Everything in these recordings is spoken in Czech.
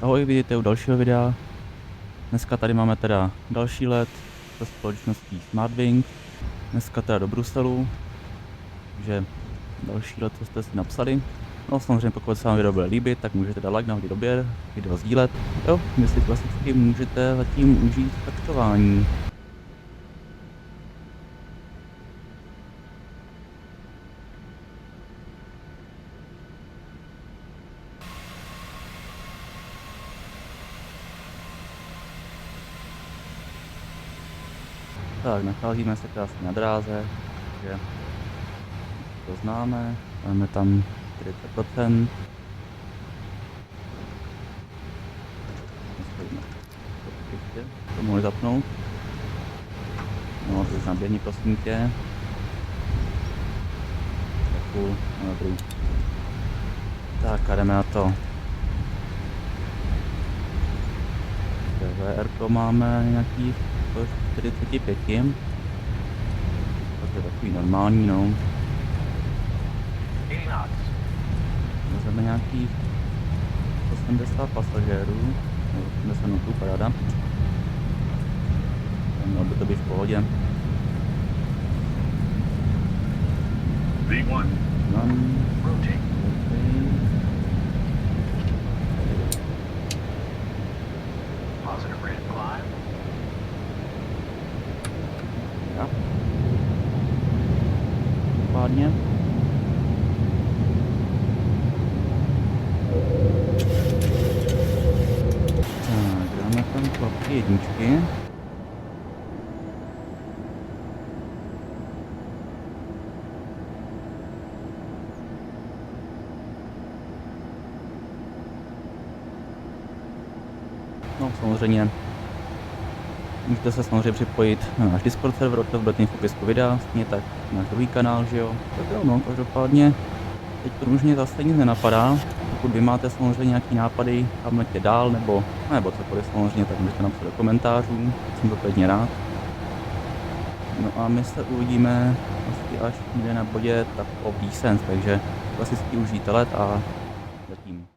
Ahoj, vidíte u dalšího videa. Dneska tady máme teda další let se společností Smartwings. Dneska teda do Bruselu, takže další let, co jste si napsali. No samozřejmě pokud se vám video bude líbit, tak můžete dát like, nahodit odběr, video sdílet. Jo, vy si klasicky můžete zatím užít taktování. Tak, nacházíme se krásně na dráze, takže to známe, máme tam 40%. To mohli zapnout. No, to je naběhni, prosím tě. Takovou, no dobrý. Tak a jdeme na to. VR máme nějakých 145. To je takový normální, no. Vezmeme nějakých 80 pasažérů, nebo 80 notů, paráda. Mělo by to být v pohodě. V1. Rotate. Positive rate of climb. Ja. Pádně. Tak, dáme tam klapky jedničky. No, samozřejmě. Můžete se samozřejmě připojit na náš Discord server, odkaz bude v popisku videa, stejně tak náš druhý kanál, že jo. Tak jo, no, každopádně teď už mě zase nic nenapadá. Pokud vy máte samozřejmě nějaký nápady, kam letět dál, nebo cokoliv samozřejmě, tak můžete napsat do komentářů, jsem to pěkně rád. No a my se uvidíme asi až někde na bodě tak o Descent, takže klasicky užijte let a letím.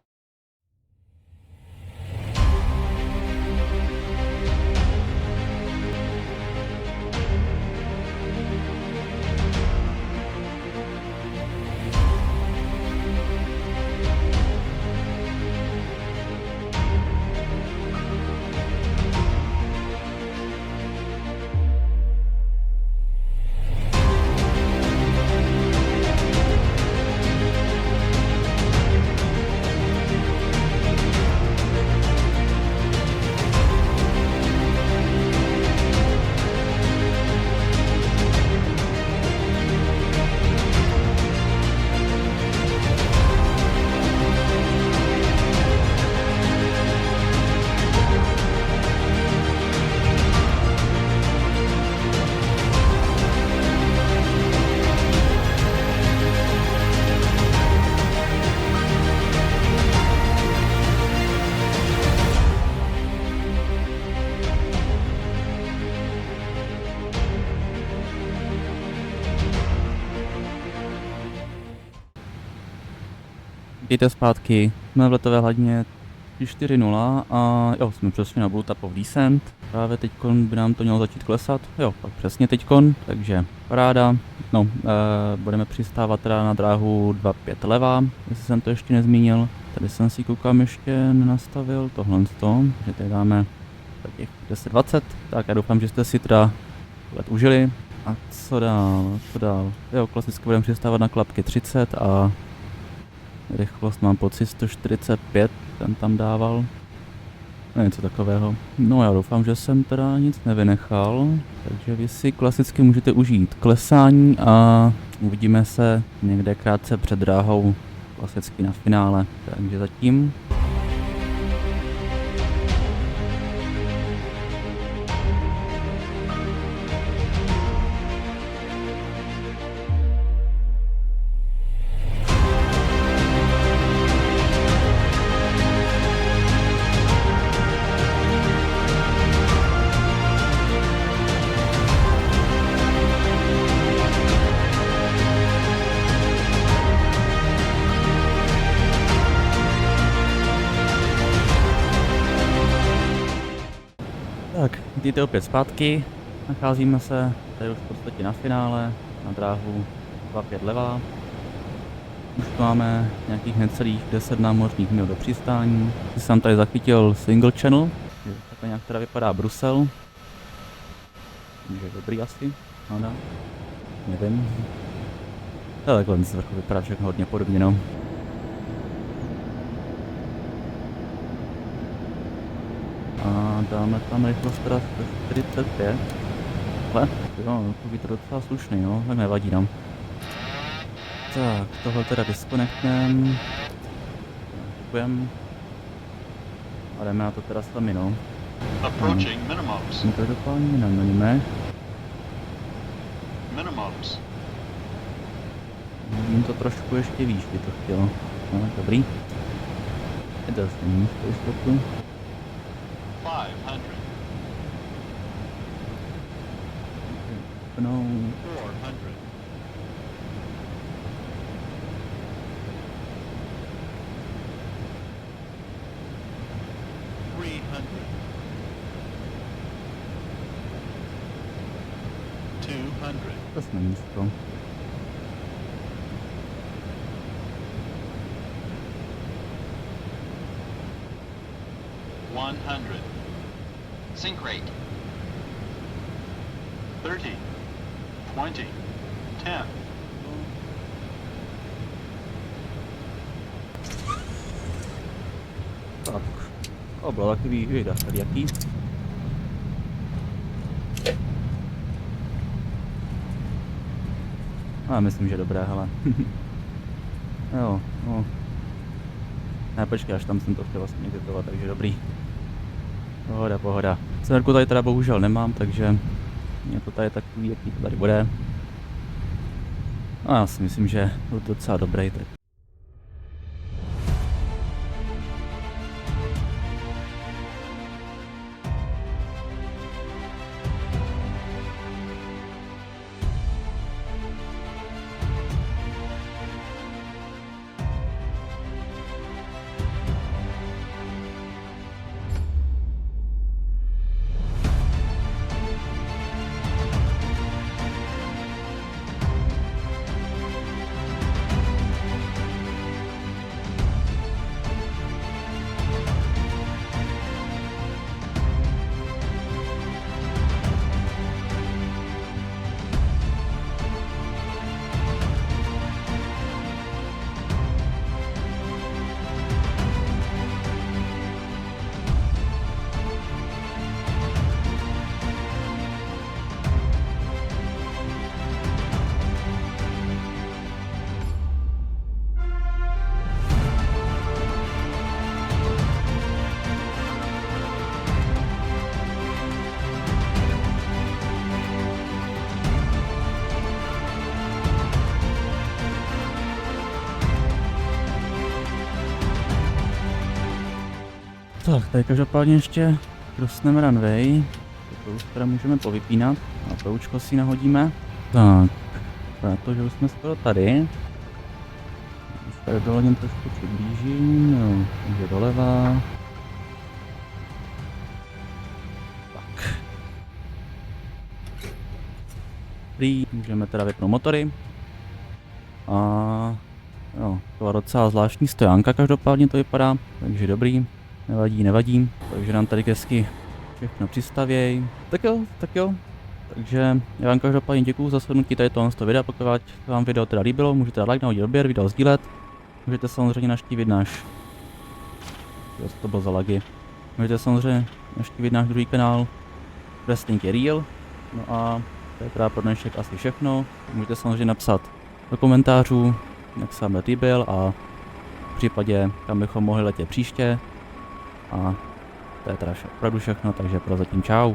Vítejte zpátky, jsme v letové hladině 4.0 a jo, jsme přesně na Blue Tap of Descent. Právě teďkon by nám to mělo začít klesat, jo, tak přesně teďkon, takže paráda. No, budeme přistávat teda na dráhu 2.5 levá, jestli jsem to ještě nezmínil. Tady jsem si koukám ještě nenastavil tohle, že tady dáme těch 10.20, tak já doufám, že jste si teda let užili. A co dál, jo, klasicky budeme přistávat na klapky 30 a rychlost mám pocit 145, ten tam dával. Něco takového. No já doufám, že jsem teda nic nevynechal, takže vy si klasicky můžete užít klesání a uvidíme se někde krátce před dráhou, klasicky na finále. Takže zatím. Tak, vítejte opět zpátky. Nacházíme se tady už v podstatě na finále, na dráhu 2.5 levá. Už tu máme nějakých necelých 10 námořních mil do přistání. Jsem tady zachytil single channel, takhle nějak teda vypadá Brusel. Takže dobrý asi, ano, nevím. Ale takhle z vrchu vypadá všechno hodně podobně, no. A dáme tam rychlost teda 145. Ale, jo, to být docela slušný, no, tak nevadí nám. Tak, tohle teda disconnectem. Děkujem. A jdeme na to teda sami, no. Approaching minimums. Každopádně nemeníme. Minimums. Vidím to trošku ještě výš, by to chtělo. No, dobrý. Je to zní, to jistotu. 500. No, 400. to jsme nízko. Sync rate. 30. 20. 10. Tak, to bylo takový vida, tady jaký. A myslím, že dobré, hele. Jo, no. Ne, počkej, až tam jsem to chtěl vlastně editovat, takže dobrý. Pohoda, pohoda. Severku tady teda bohužel nemám, takže je to tady takový, jaký to tady bude. A já si myslím, že byl docela dobrý teď. Tak, tady každopádně ještě crossneme runway. To už teda můžeme povypínat. A proučko si nahodíme. Tak, protože už jsme skoro tady. Už tady dole něm trošku přiblížím. No, takže doleva. Tak. Dobrý, můžeme teda vypnout motory. A jo, to byla docela zvláštní stojánka, každopádně to vypadá, takže dobrý. Nevadí, nevadí, takže nám tady hezky všechno přistavěj. Tak jo. Takže já vám každopádně děkuju za slednutí tady tohoto videa, pokud vám video teda líbilo, můžete dát like, nahodit odběr, video sdílet. Můžete samozřejmě navštívit náš... Co to bylo za lagy? Můžete samozřejmě navštívit náš druhý kanál Wrestling je Real. No a to je teda pro dnešek asi všechno. Můžete samozřejmě napsat do komentářů, jak se vám líbil a v případě, kam bychom mohli letět příště. A to je teda opravdu všechno, takže prozatím čau.